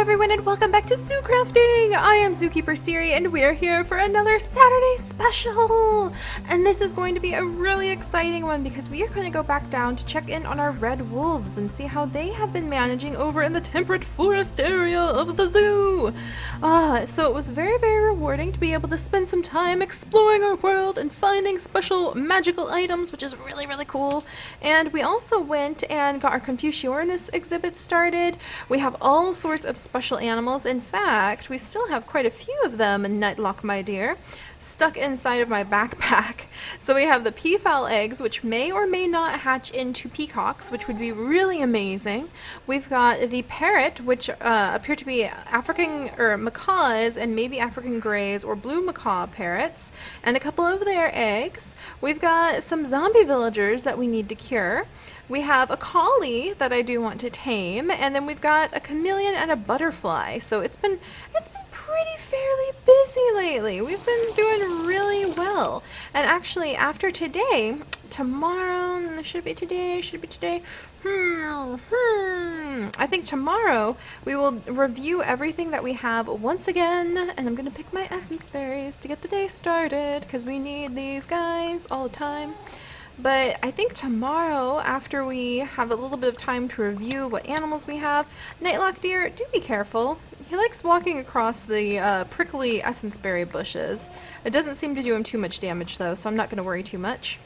everyone, and welcome back to Zoo Crafting! I am Zookeeper Seri, and we are here for another Saturday special! And this is going to be a really exciting one because we are going to go back down to check in on our red wolves and see how they have been managing over in the temperate forest area of the zoo! So it was very, very rewarding to be able to spend some time exploring our world and finding special magical items, which is really, really cool. And we also went and got our Confuciornis exhibit started. We have all sorts of special animals. In fact, we still have quite a few of them in Nightlock, my dear, stuck inside of my backpack. So we have the Peafowl Eggs, which may or may not hatch into peacocks, which would be really amazing. We've got the parrot, which appear to be African or macaws and maybe African greys or blue macaw parrots, and a couple of their eggs. We've got some zombie villagers that we need to cure. We have a collie that I do want to tame, and then we've got a chameleon and a butterfly. So it's been pretty fairly busy lately. We've been doing really well. And actually, after today, tomorrow, should it be today? I think tomorrow we will review everything that we have once again, and I'm gonna pick my essence berries to get the day started because we need these guys all the time. But I think tomorrow, after we have a little bit of time to review what animals we have, Nightlock deer, do be careful. He likes walking across the prickly essence berry bushes. It doesn't seem to do him too much damage though, so I'm not going to worry too much.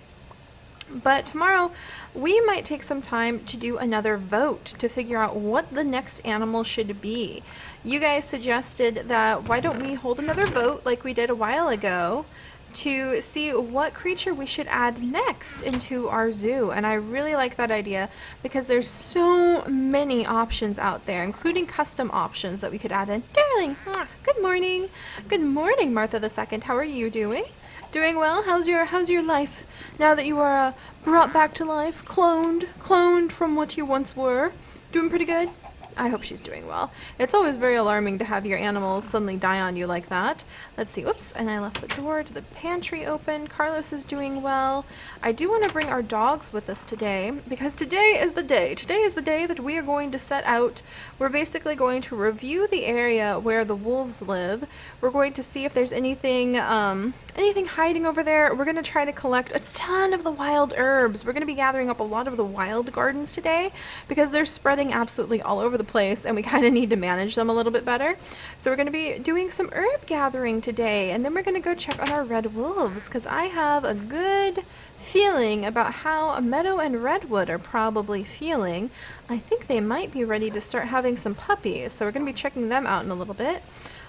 But tomorrow, we might take some time to do another vote to figure out what the next animal should be. You guys suggested that why don't we hold another vote like we did a while ago to see what creature we should add next into our zoo. And I really like that idea because there's so many options out there, including custom options that we could add in. Darling, good morning. Good morning, Martha II. How are you doing? Doing well? How's your life now that you are brought back to life, cloned from what you once were? Doing pretty good? I hope she's doing well. It's always very alarming to have your animals suddenly die on you like that. Let's see. Whoops, and I left the door to the pantry open. Carlos is doing well. I do want to bring our dogs with us today because today is the day. Today is the day that we are going to set out. We're basically going to review the area where the wolves live. We're going to see if there's anything hiding over there. We're going to try to collect a ton of the wild herbs. We're going to be gathering up a lot of the wild gardens today because they're spreading absolutely all over the place and we kind of need to manage them a little bit better. So we're going to be doing some herb gathering today, and then we're going to go check on our red wolves because I have a good feeling about how Meadow and Redwood are probably feeling. I think they might be ready to start having some puppies, so we're going to be checking them out in a little bit.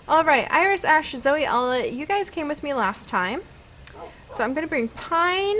Alright, Iris, Ash, Zoe, Ella, you guys came with me last time. So I'm going to bring Pine.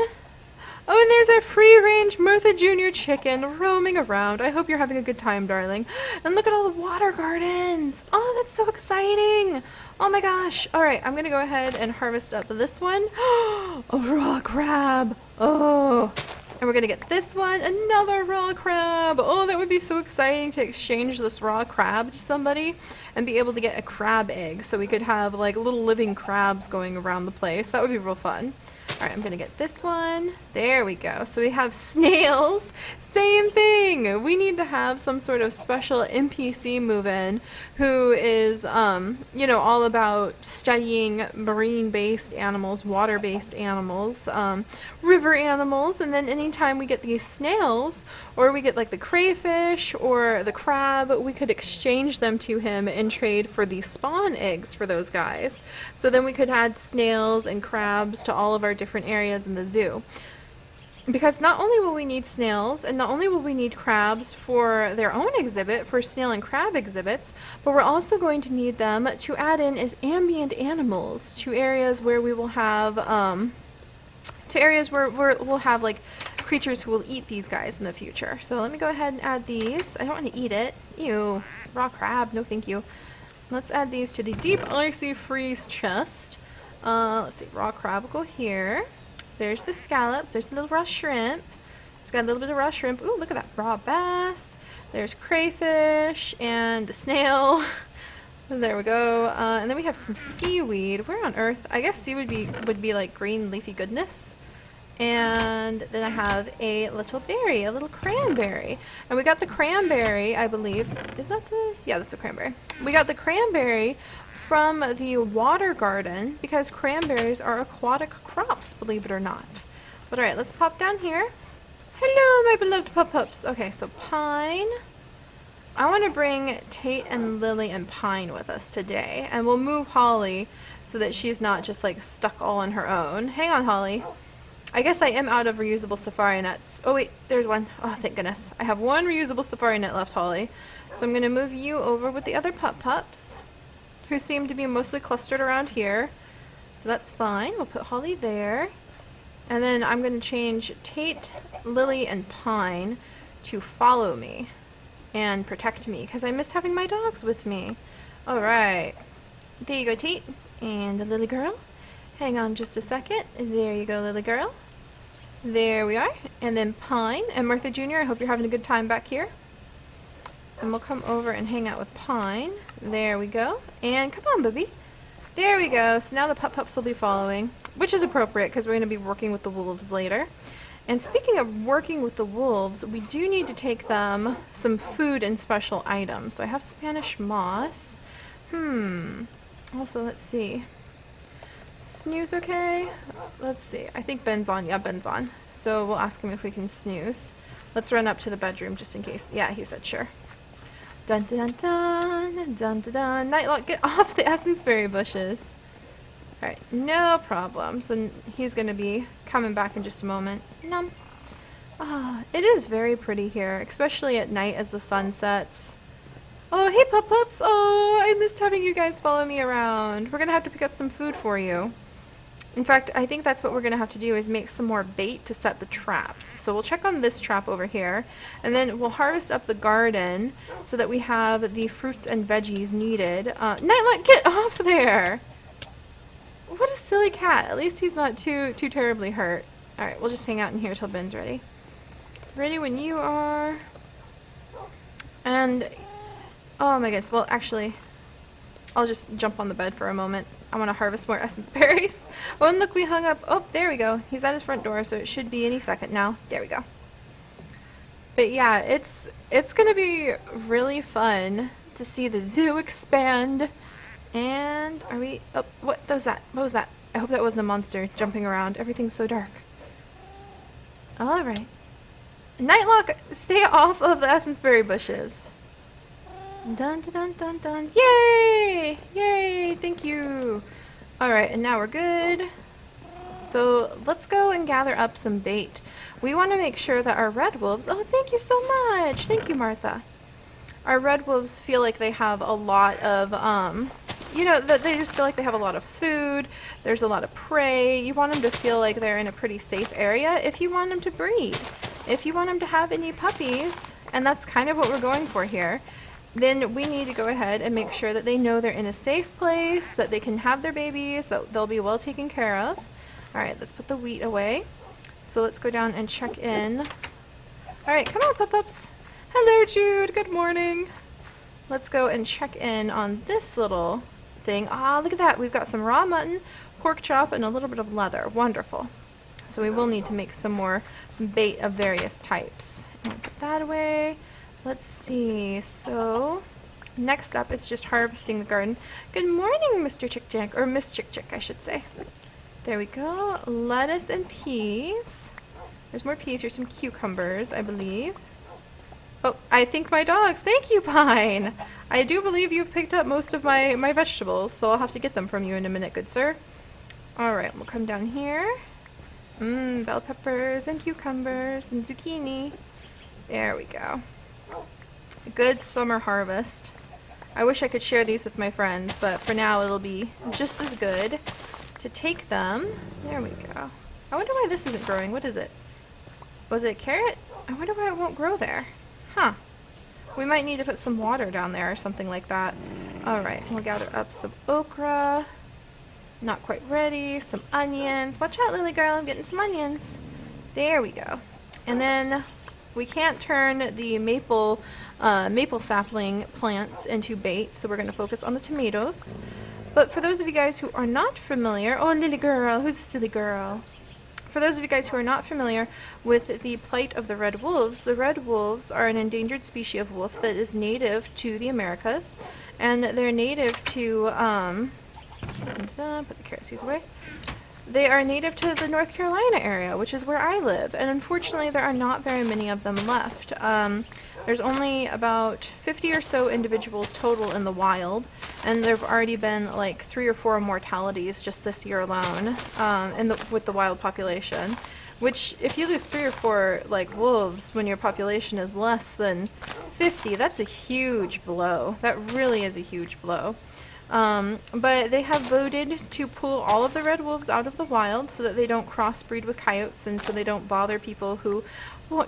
Oh, and there's our free-range Martha Jr. chicken roaming around. I hope you're having a good time, darling. And look at all the water gardens. Oh, that's so exciting. Oh my gosh. Alright, I'm going to go ahead and harvest up this one. A raw crab. Oh. And we're going to get this one, another raw crab. Oh, that would be so exciting to exchange this raw crab to somebody and be able to get a crab egg so we could have like little living crabs going around the place. That would be real fun. All right, I'm going to get this one. There we go. So we have snails. Same thing. We need to have some sort of special NPC move in who is, you know, all about studying marine-based animals, water-based animals, river animals, and then anytime we get these snails, or we get like the crayfish or the crab, we could exchange them to him and trade for the spawn eggs for those guys. So then we could add snails and crabs to all of our different areas in the zoo. Because not only will we need snails, and not only will we need crabs for their own exhibit, for snail and crab exhibits, but we're also going to need them to add in as ambient animals to areas where we will have, we'll have like creatures who will eat these guys in the future. So let me go ahead and add these. I don't want to eat it. Ew, raw crab, no thank you. Let's add these to the deep icy freeze chest. Let's see, raw crab will go here. There's the scallops. There's the little raw shrimp. So we've got a little bit of raw shrimp. Ooh, look at that raw bass. There's crayfish and the snail. There we go. And then we have some seaweed. Where on earth? I guess seaweed would be like green leafy goodness. And then I have a little berry, a little cranberry. And we got the cranberry, I believe. Is that the... Yeah, that's a cranberry. We got the cranberry from the water garden because cranberries are aquatic crops, believe it or not. But alright, let's pop down here. Hello, my beloved pup-pups. Okay, so Pine. I want to bring Tate and Lily and Pine with us today. And we'll move Holly so that she's not just like stuck all on her own. Hang on, Holly. I guess I am out of reusable safari nets. Oh wait, there's one. Oh, thank goodness. I have one reusable safari net left, Holly. So I'm going to move you over with the other pup-pups, who seem to be mostly clustered around here. So that's fine. We'll put Holly there. And then I'm going to change Tate, Lily, and Pine to follow me and protect me, because I miss having my dogs with me. Alright. There you go, Tate. And the Lily girl. Hang on just a second. There you go, Lily girl. There we are. And then Pine and Martha Jr., I hope you're having a good time back here. And we'll come over and hang out with Pine. There we go. And come on, Bubby. There we go. So now the pup-pups will be following, which is appropriate because we're going to be working with the wolves later. And speaking of working with the wolves, we do need to take them some food and special items. So I have Spanish moss. Also, let's see. Snooze okay? Let's see. I think Ben's on. Yeah, Ben's on. So we'll ask him if we can snooze. Let's run up to the bedroom just in case. Yeah, he said sure. Dun dun dun dun dun dun dun. Nightlock, get off the essence berry bushes. Alright, no problem. So he's going to be coming back in just a moment. Nom. Ah, it is very pretty here, especially at night as the sun sets. Oh, hey pup-pups! Oh, I missed having you guys follow me around. We're going to have to pick up some food for you. In fact, I think that's what we're going to have to do is make some more bait to set the traps. So we'll check on this trap over here, and then we'll harvest up the garden so that we have the fruits and veggies needed. Nightlight, get off there! What a silly cat. At least he's not too terribly hurt. Alright, we'll just hang out in here till Ben's ready. Ready when you are. And... oh my goodness, well actually, I'll just jump on the bed for a moment. I want to harvest more essence berries. Oh, and look, we hung up. Oh, there we go. He's at his front door, so it should be any second now. There we go. But yeah, it's going to be really fun to see the zoo expand. And are we... oh, what was that? What was that? I hope that wasn't a monster jumping around. Everything's so dark. Alright. Nightlock, stay off of the essence berry bushes. Dun dun dun dun dun. Yay! Yay! Thank you! Alright, and now we're good. So let's go and gather up some bait. We want to make sure that our red wolves... oh, thank you so much! Thank you, Martha. Our red wolves feel like they have a lot of, you know, that they just feel like they have a lot of food. There's a lot of prey. You want them to feel like they're in a pretty safe area if you want them to breed. If you want them to have any puppies, and that's kind of what we're going for here, then we need to go ahead and make sure that they know they're in a safe place, that they can have their babies, that they'll be well taken care of. Alright, let's put the wheat away. So let's go down and check in. Alright, come on, pup-pups. Hello, Jude. Good morning. Let's go and check in on this little thing. Ah, look at that. We've got some raw mutton, pork chop, and a little bit of leather. Wonderful. So we will need to make some more bait of various types. And we'll put that away. Let's see, so next up it's just harvesting the garden. Good morning, Mr. Chick Chick, or Miss Chick Chick, I should say. There we go, lettuce and peas. There's more peas, here's some cucumbers, I believe. Oh, I think my dogs, thank you, Pine. I do believe you've picked up most of my vegetables, so I'll have to get them from you in a minute, good sir. Alright, we'll come down here. Bell peppers and cucumbers and zucchini. There we go. A good summer harvest. I wish I could share these with my friends, but for now it'll be just as good to take them. There we go. I wonder why this isn't growing. What is it? Was it carrot? I wonder why it won't grow there. Huh. We might need to put some water down there or something like that. Alright, we'll gather up some okra. Not quite ready. Some onions. Watch out, Lily girl. I'm getting some onions. There we go. And then... we can't turn the maple sapling plants into bait, so we're going to focus on the tomatoes. But for those of you guys who are not familiar, oh, Lily girl, who's a silly girl? For those of you guys who are not familiar with the plight of the red wolves are an endangered species of wolf that is native to the Americas, and they're native to, put the carrot seeds away. They are native to the North Carolina area, which is where I live, and unfortunately there are not very many of them left. There's only about 50 or so individuals total in the wild, and there have already been like 3 or 4 mortalities just this year alone with the wild population. Which, if you lose 3 or 4 like wolves when your population is less than 50, that's a huge blow. That really is a huge blow. But they have voted to pull all of the red wolves out of the wild so that they don't crossbreed with coyotes and so they don't bother people who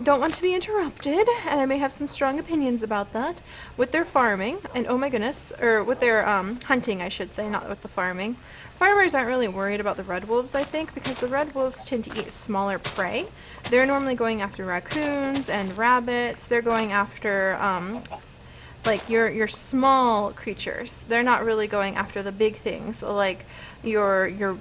don't want to be interrupted, and I may have some strong opinions about that, with their farming, and oh my goodness, or with their hunting, I should say, not with the farming. Farmers aren't really worried about the red wolves, I think, because the red wolves tend to eat smaller prey. They're normally going after raccoons and rabbits. They're going after like your small creatures. They're not really going after the big things like your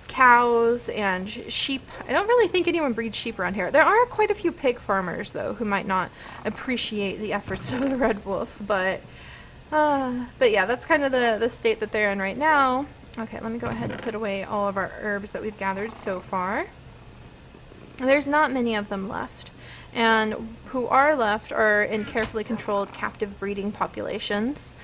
cows and sheep. I don't really think anyone breeds sheep around here. There are quite a few pig farmers though who might not appreciate the efforts of the red wolf, but yeah, that's kind of the state that they're in right now. Okay, let me go ahead and put away all of our herbs that we've gathered so far. There's not many of them left, and who are left are in carefully controlled captive breeding populations.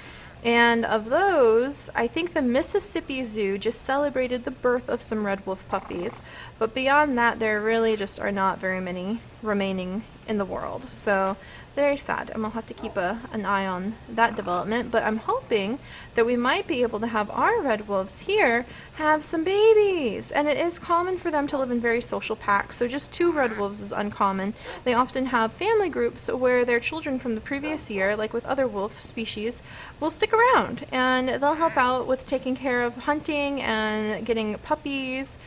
And of those, I think the Mississippi Zoo just celebrated the birth of some red wolf puppies, but beyond that there really just are not very many remaining in the world. So very sad, and we'll have to keep an eye on that development, but I'm hoping that we might be able to have our red wolves here have some babies. And it is common for them to live in very social packs, so just 2 red wolves is uncommon. They often have family groups where their children from the previous year, like with other wolf species, will stick around and they'll help out with taking care of hunting and getting puppies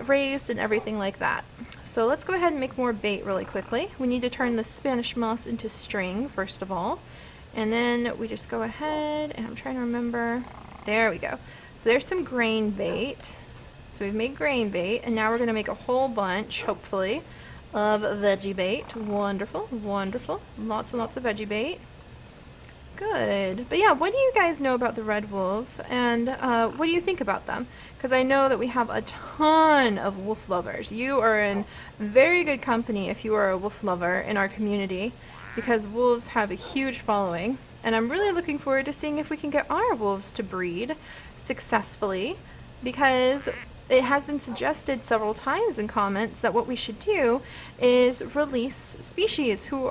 raised and everything like that. So let's go ahead and make more bait really quickly. We need to turn the Spanish moss into string first of all, and then we just go ahead, and I'm trying to remember, there we go. So there's some grain bait. So we've made grain bait, and now we're going to make a whole bunch, hopefully, of veggie bait. Wonderful, wonderful. Lots and lots of veggie bait. Good. But yeah, what do you guys know about the red wolf, and what do you think about them? Because I know that we have a ton of wolf lovers. You are in very good company if you are a wolf lover in our community, because wolves have a huge following. And I'm really looking forward to seeing if we can get our wolves to breed successfully, because it has been suggested several times in comments that what we should do is release species who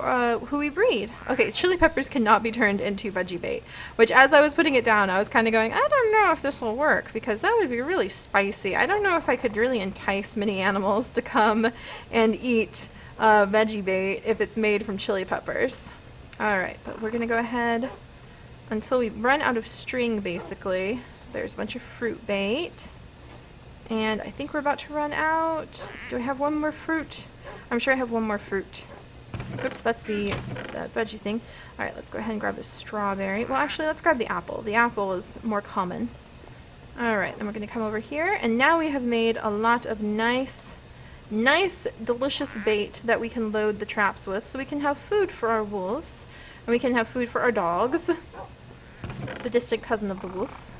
we breed. Okay, chili peppers cannot be turned into veggie bait, which as I was putting it down, I was kind of going, I don't know if this will work, because that would be really spicy. I don't know if I could really entice many animals to come and eat veggie bait if it's made from chili peppers. Alright, but we're going to go ahead until we run out of string, basically. There's a bunch of fruit bait. And I think we're about to run out. Do I have one more fruit? I'm sure I have one more fruit. Oops, that's the veggie thing. Alright, let's go ahead and grab the strawberry. Well, actually, let's grab the apple. The apple is more common. Alright, then we're going to come over here. And now we have made a lot of nice, delicious bait that we can load the traps with. So we can have food for our wolves. And we can have food for our dogs. The distant cousin of the wolf.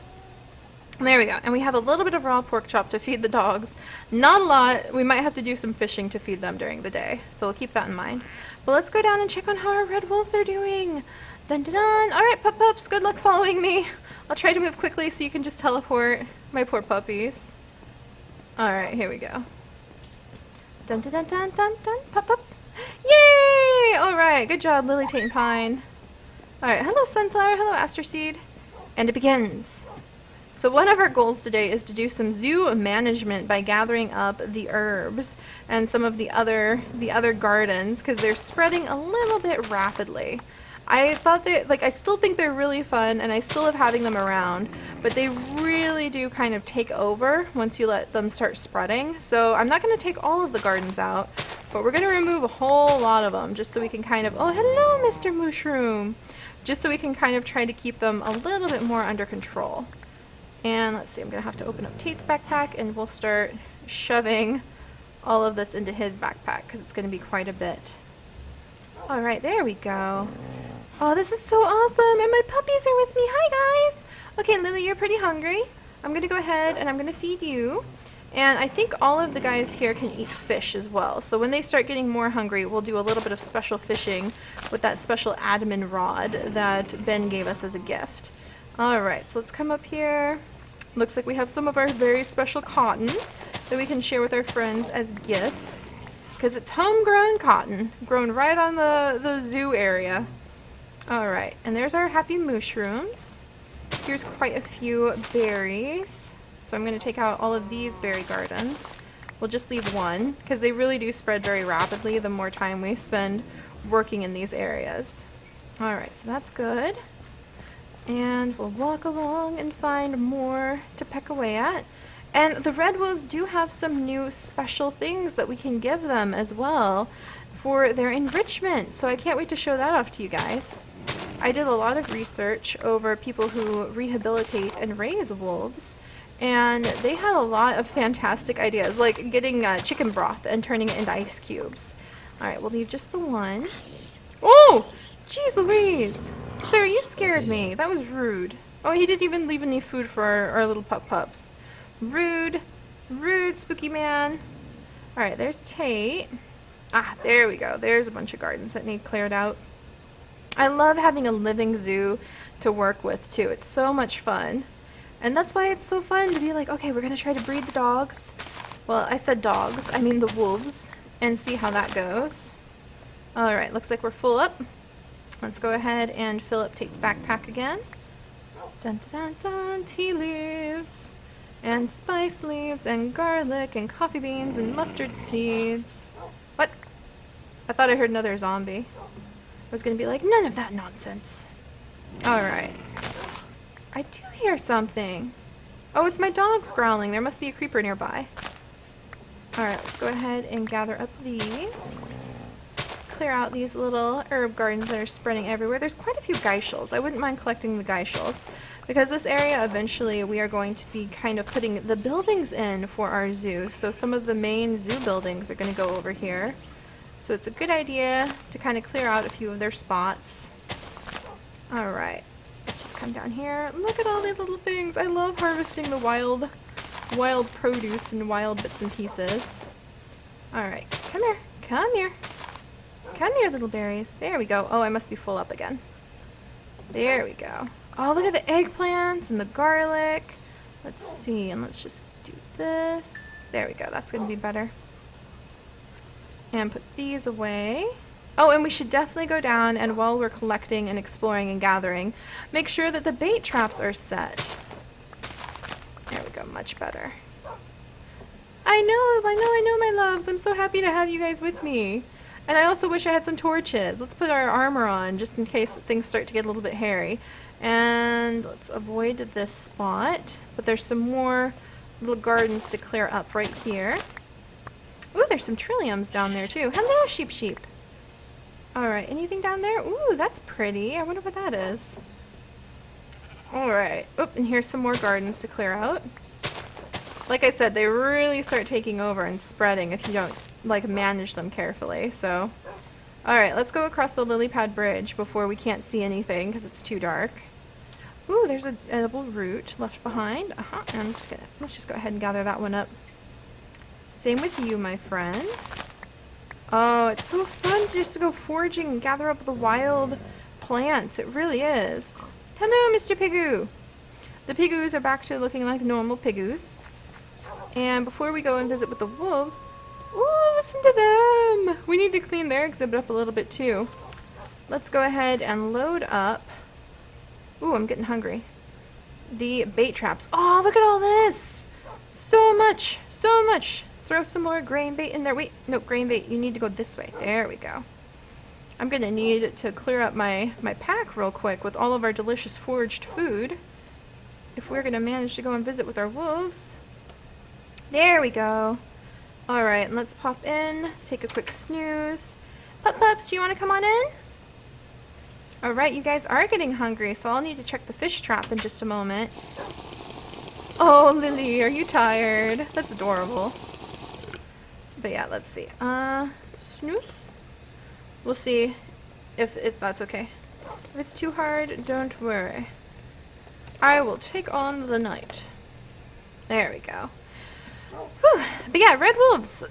There we go. And we have a little bit of raw pork chop to feed the dogs. Not a lot. We might have to do some fishing to feed them during the day. So we'll keep that in mind. But let's go down and check on how our red wolves are doing. Dun dun dun. Alright, pups. Good luck following me. I'll try to move quickly so you can just teleport. My poor puppies. Alright, here we go. Dun dun dun dun dun dun. Pup. Yay! Alright, good job, Lily Tate and Pine. Alright, hello Sunflower. Hello Aster Seed. And it begins. So one of our goals today is to do some zoo management by gathering up the herbs and some of the other gardens, because they're spreading a little bit rapidly. I thought that, I still think they're really fun and I still love having them around, but they really do kind of take over once you let them start spreading. So I'm not going to take all of the gardens out, but we're going to remove a whole lot of them just so we can kind of, oh hello Mr. Mushroom, just so we can kind of try to keep them a little bit more under control. And let's see, I'm going to have to open up Tate's backpack and we'll start shoving all of this into his backpack because it's going to be quite a bit. All right, there we go. Oh, this is so awesome, and my puppies are with me. Hi, guys. Okay, Lily, you're pretty hungry. I'm going to go ahead and I'm going to feed you. And I think all of the guys here can eat fish as well. So when they start getting more hungry, we'll do a little bit of special fishing with that special admin rod that Ben gave us as a gift. All right, so let's come up here. Looks like we have some of our very special cotton that we can share with our friends as gifts. Because it's homegrown cotton, grown right on the zoo area. All right, and there's our happy mushrooms. Here's quite a few berries. So I'm going to take out all of these berry gardens. We'll just leave one, because they really do spread very rapidly the more time we spend working in these areas. Alright, so that's good. And we'll walk along and find more to peck away at. And the red wolves do have some new special things that we can give them as well for their enrichment. So I can't wait to show that off to you guys. I did a lot of research over people who rehabilitate and raise wolves. And they had a lot of fantastic ideas, like getting chicken broth and turning it into ice cubes. Alright, we'll leave just the one. Oh! Jeez Louise! Sir, you scared me. That was rude. Oh, he didn't even leave any food for our little pups. Rude. Rude, spooky man. Alright, there's Tate. Ah, there we go. There's a bunch of gardens that need cleared out. I love having a living zoo to work with, too. It's so much fun. And that's why it's so fun to be like, okay, we're going to try to breed the dogs. Well, I said dogs. I mean the wolves. And see how that goes. Alright, looks like we're full up. Let's go ahead and fill up Tate's backpack again. Dun dun dun dun. Tea leaves. And spice leaves. And garlic. And coffee beans. And mustard seeds. What? I thought I heard another zombie. I was going to be like, none of that nonsense. Alright. I do hear something. Oh, it's my dogs growling. There must be a creeper nearby. Alright, let's go ahead and gather up these. Clear out these little herb gardens that are spreading everywhere. There's quite a few geishels. I wouldn't mind collecting the geishels. Because this area, eventually, we are going to be kind of putting the buildings in for our zoo. So some of the main zoo buildings are going to go over here. So it's a good idea to kind of clear out a few of their spots. Alright. Let's just come down here. Look at all these little things. I love harvesting the wild produce and wild bits and pieces. Alright, come here. Come here. Come here, little berries. There we go. Oh, I must be full up again. There we go. Oh, look at the eggplants and the garlic. Let's see, and let's just do this. There we go. That's going to be better. And put these away. Oh, and we should definitely go down, and while we're collecting and exploring and gathering, make sure that the bait traps are set. There we go, much better. I know, my loves. I'm so happy to have you guys with me. And I also wish I had some torches. Let's put our armor on, just in case things start to get a little bit hairy. And let's avoid this spot. But there's some more little gardens to clear up right here. Ooh, there's some trilliums down there, too. Hello, sheep. Alright, anything down there? Ooh, that's pretty. I wonder what that is. Alright. Oop, and here's some more gardens to clear out. Like I said, they really start taking over and spreading if you don't, like, manage them carefully, so. Alright, let's go across the lily pad bridge before we can't see anything because it's too dark. Ooh, there's an edible root left behind. And let's just go ahead and gather that one up. Same with you, my friend. Oh, it's so fun just to go foraging and gather up the wild plants. It really is. Hello, Mr. Pigoo. The Pigoos are back to looking like normal Pigoos. And before we go and visit with the wolves, ooh, listen to them. We need to clean their exhibit up a little bit too. Let's go ahead and load up. Ooh, I'm getting hungry. The bait traps. Oh, look at all this. So much. So much. Throw some more grain bait in there. Wait, no, grain bait. You need to go this way. There we go. I'm going to need to clear up my pack real quick with all of our delicious foraged food if we're going to manage to go and visit with our wolves. There we go. Alright, and let's pop in, take a quick snooze. Pups, do you want to come on in? Alright, you guys are getting hungry, so I'll need to check the fish trap in just a moment. Oh, Lily, are you tired? That's adorable. But yeah, let's see. Snooze. We'll see if that's okay. If it's too hard, don't worry. I will take on the night. There we go. Whew. But yeah, red wolves.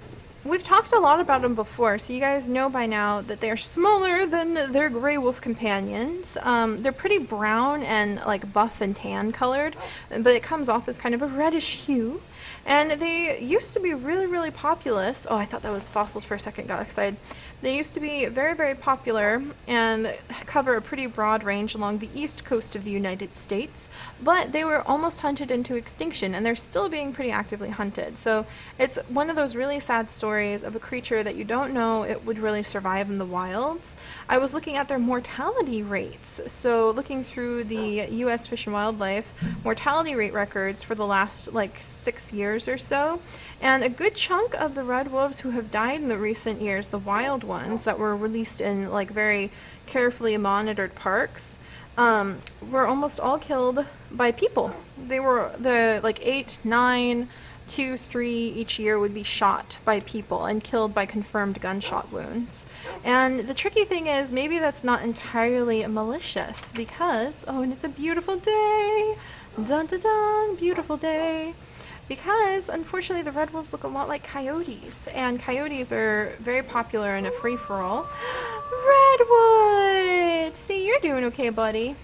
We've talked a lot about them before, so you guys know by now that they're smaller than their gray wolf companions. They're pretty brown and like buff and tan colored, but it comes off as kind of a reddish hue. And they used to be really, really populous. Oh, I thought that was fossils for a second, got excited. They used to be very, very popular and cover a pretty broad range along the east coast of the United States, but they were almost hunted into extinction, and they're still being pretty actively hunted. So it's one of those really sad stories of a creature that you don't know it would really survive in the wilds. I was looking at their mortality rates. So looking through the U.S. Fish and Wildlife mortality rate records for the last like 6 years or so, and a good chunk of the red wolves who have died in the recent years, the wild ones that were released in like very carefully monitored parks, were almost all killed by people. They were the like 8, 9, 2, 3 each year would be shot by people and killed by confirmed gunshot wounds. And the tricky thing is, maybe that's not entirely malicious because, oh, and it's a beautiful day, dun dun dun, beautiful day. Because, unfortunately, the red wolves look a lot like coyotes, and coyotes are very popular in a free-for-all. Redwood! See, you're doing okay, buddy.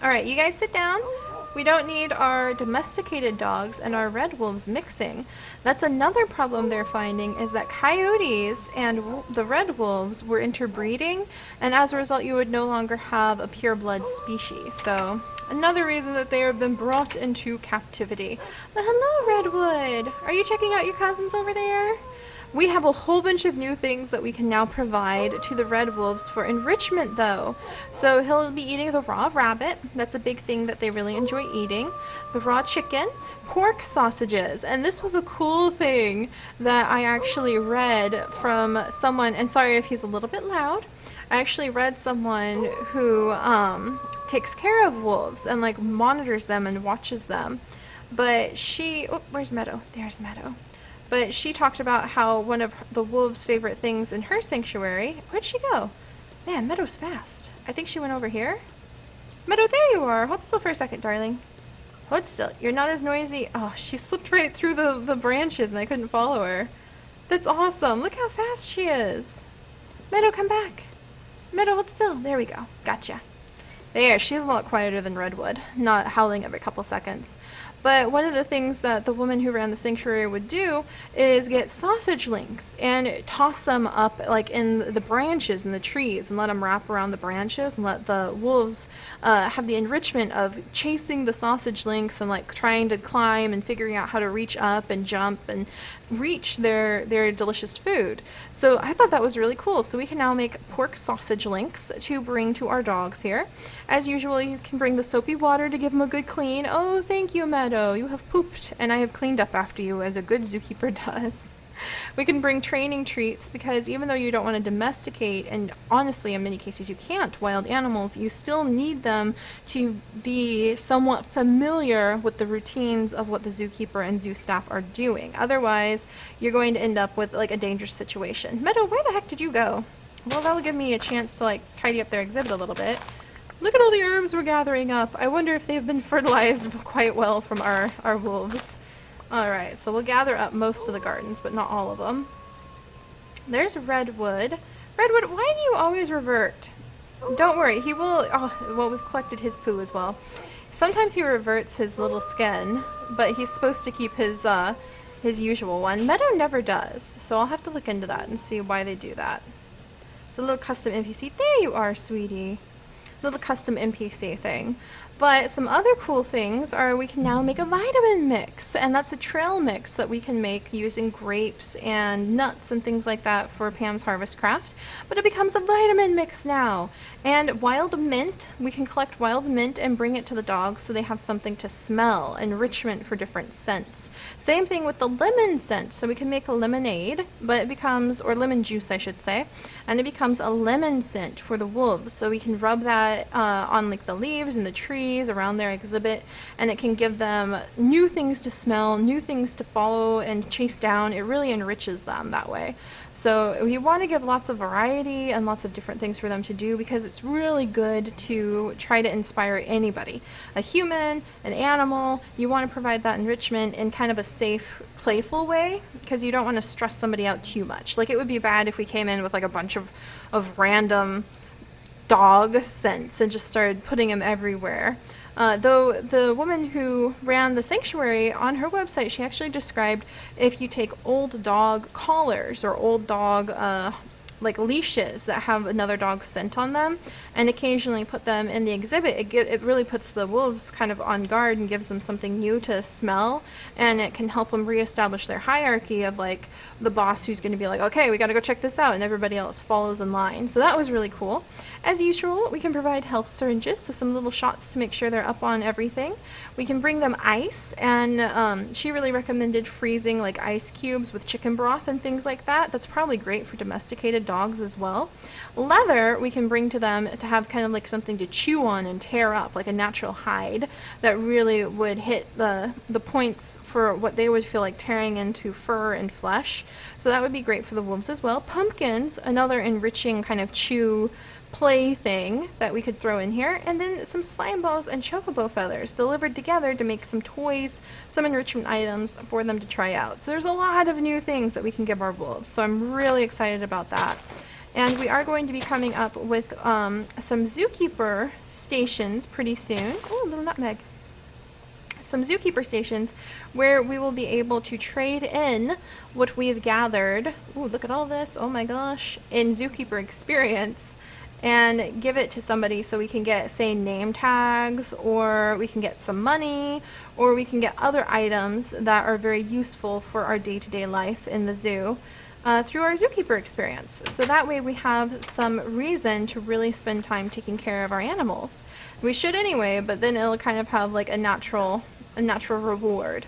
Alright, you guys sit down. We don't need our domesticated dogs and our red wolves mixing. That's another problem they're finding, is that coyotes and the red wolves were interbreeding, and as a result you would no longer have a pure blood species. So another reason that they have been brought into captivity. But hello, Redwood! Are you checking out your cousins over there? We have a whole bunch of new things that we can now provide to the red wolves for enrichment, though. So he'll be eating the raw rabbit. That's a big thing that they really enjoy eating. The raw chicken, pork sausages. And this was a cool thing that I actually read from someone, and sorry if he's a little bit loud. I actually read someone who takes care of wolves and like monitors them and watches them. But she, oh, where's Meadow? There's Meadow. But she talked about how one of the wolves' favorite things in her sanctuary... Where'd she go? Man, Meadow's fast. I think she went over here. Meadow, there you are. Hold still for a second, darling. Hold still. You're not as noisy. Oh, she slipped right through the branches and I couldn't follow her. That's awesome. Look how fast she is. Meadow, come back. Meadow, hold still. There we go. Gotcha. There, she's a lot quieter than Redwood, not howling every couple seconds. But one of the things that the woman who ran the sanctuary would do is get sausage links and toss them up like in the branches and the trees and let them wrap around the branches and let the wolves have the enrichment of chasing the sausage links and like trying to climb and figuring out how to reach up and jump and reach their delicious food. So I thought that was really cool. So we can now make pork sausage links to bring to our dogs here. As usual, you can bring the soapy water to give them a good clean. Oh, thank you, Meadow. You have pooped, and I have cleaned up after you, as a good zookeeper does. We can bring training treats, because even though you don't want to domesticate, and honestly in many cases you can't, wild animals, you still need them to be somewhat familiar with the routines of what the zookeeper and zoo staff are doing. Otherwise, you're going to end up with like a dangerous situation. Meadow, where the heck did you go? Well, that'll give me a chance to like tidy up their exhibit a little bit. Look at all the herbs we're gathering up. I wonder if they've been fertilized quite well from our wolves. Alright, so we'll gather up most of the gardens, but not all of them. There's Redwood. Redwood, why do you always revert? Don't worry, he will... Oh, well, we've collected his poo as well. Sometimes he reverts his little skin, but he's supposed to keep his usual one. Meadow never does, so I'll have to look into that and see why they do that. It's a little custom NPC. There you are, sweetie. Little custom NPC thing. But some other cool things are we can now make a vitamin mix, and that's a trail mix that we can make using grapes and nuts and things like that for Pam's Harvest Craft. But it becomes a vitamin mix now. And wild mint, we can collect wild mint and bring it to the dogs so they have something to smell, enrichment for different scents. Same thing with the lemon scent, so we can make a lemonade, but it becomes, or lemon juice I should say, and it becomes a lemon scent for the wolves, so we can rub that on like the leaves and the trees trees around their exhibit, and it can give them new things to smell, new things to follow and chase down. It really enriches them that way. So we want to give lots of variety and lots of different things for them to do, because it's really good to try to inspire anybody. A human, an animal, you want to provide that enrichment in kind of a safe, playful way, because you don't want to stress somebody out too much. Like, it would be bad if we came in with like a bunch of random dog scents and just started putting them everywhere. Though the woman who ran the sanctuary, on her website, she actually described if you take old dog collars or old dog like leashes that have another dog's scent on them, and occasionally put them in the exhibit, it really puts the wolves kind of on guard and gives them something new to smell, and it can help them reestablish their hierarchy of like the boss who's going to be like, okay, we got to go check this out, and everybody else follows in line. So that was really cool. As usual, we can provide health syringes, so some little shots to make sure they're up on everything. We can bring them ice, and she really recommended freezing like ice cubes with chicken broth and things like that. That's probably great for domesticated dogs as well. Leather we can bring to them to have kind of like something to chew on and tear up, like a natural hide that really would hit the points for what they would feel like tearing into fur and flesh. So that would be great for the wolves as well. Pumpkins, another enriching kind of chew play thing that we could throw in here, and then some slime balls and chocobo feathers delivered together to make some toys, some enrichment items for them to try out. So there's a lot of new things that we can give our wolves, so I'm really excited about that. And we are going to be coming up with some zookeeper stations pretty soon. Oh, a little nutmeg. Some zookeeper stations where we will be able to trade in what we've gathered. Ooh, look at all this. Oh my gosh. In zookeeper experience, and give it to somebody so we can get, say, name tags, or we can get some money, or we can get other items that are very useful for our day-to-day life in the zoo. Through our zookeeper experience. So that way we have some reason to really spend time taking care of our animals. We should anyway, but then it'll kind of have like a natural reward.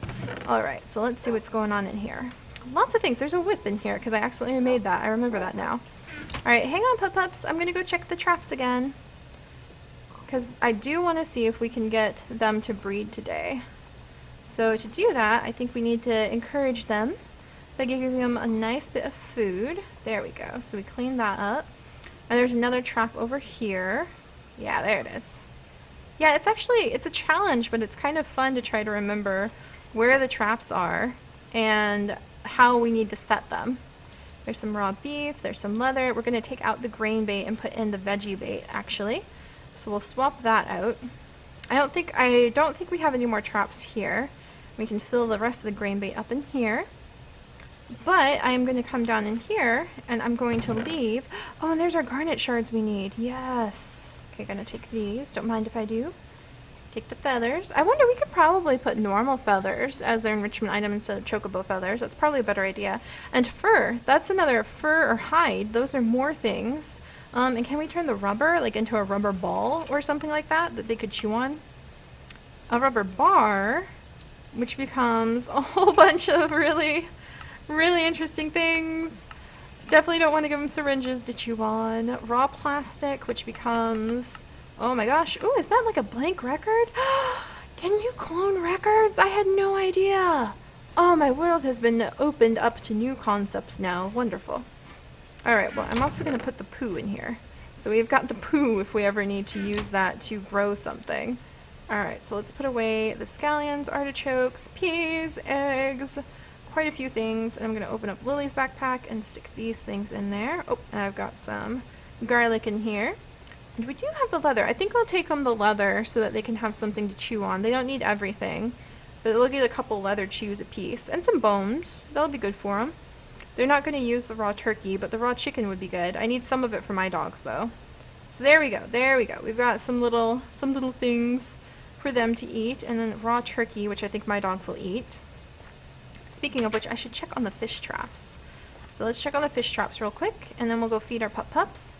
Alright, so let's see what's going on in here. Lots of things. There's a whip in here because I accidentally made that. I remember that now. Alright, hang on, pup-pups. I'm going to go check the traps again, because I do want to see if we can get them to breed today. So to do that, I think we need to encourage them by giving them a nice bit of food. There we go. So we clean that up. And there's another trap over here. Yeah, there it is. Yeah, it's a challenge, but it's kind of fun to try to remember where the traps are and how we need to set them. There's some raw beef, there's some leather. We're going to take out the grain bait and put in the veggie bait, actually. So we'll swap that out. I don't think we have any more traps here. We can fill the rest of the grain bait up in here. But I am going to come down in here, and I'm going to leave. Oh, and there's our garnet shards we need. Yes. Okay, gonna take these. Don't mind if I do. Take the feathers. I wonder, we could probably put normal feathers as their enrichment item instead of chocobo feathers. That's probably a better idea. And fur. That's another fur or hide. Those are more things. And can we turn the rubber like into a rubber ball or something like that they could chew on? A rubber bar, which becomes a whole bunch of really interesting things. Definitely don't want to give them syringes to chew on. Raw plastic, which becomes, oh my gosh. Ooh, is that like a blank record? Can you clone records? I had no idea. Oh, my world has been opened up to new concepts now. Wonderful. Alright, well, I'm also going to put the poo in here. So we've got the poo if we ever need to use that to grow something. Alright, so let's put away the scallions, artichokes, peas, eggs, quite a few things. And I'm going to open up Lily's backpack and stick these things in there. Oh, and I've got some garlic in here. And we do have the leather. I think I'll take them the leather so that they can have something to chew on. They don't need everything, but they'll get a couple leather chews apiece. And some bones. That'll be good for them. They're not going to use the raw turkey, but the raw chicken would be good. I need some of it for my dogs, though. So there we go. There we go. We've got some little things for them to eat. And then raw turkey, which I think my dogs will eat. Speaking of which, I should check on the fish traps. So let's check on the fish traps real quick, and then we'll go feed our pups.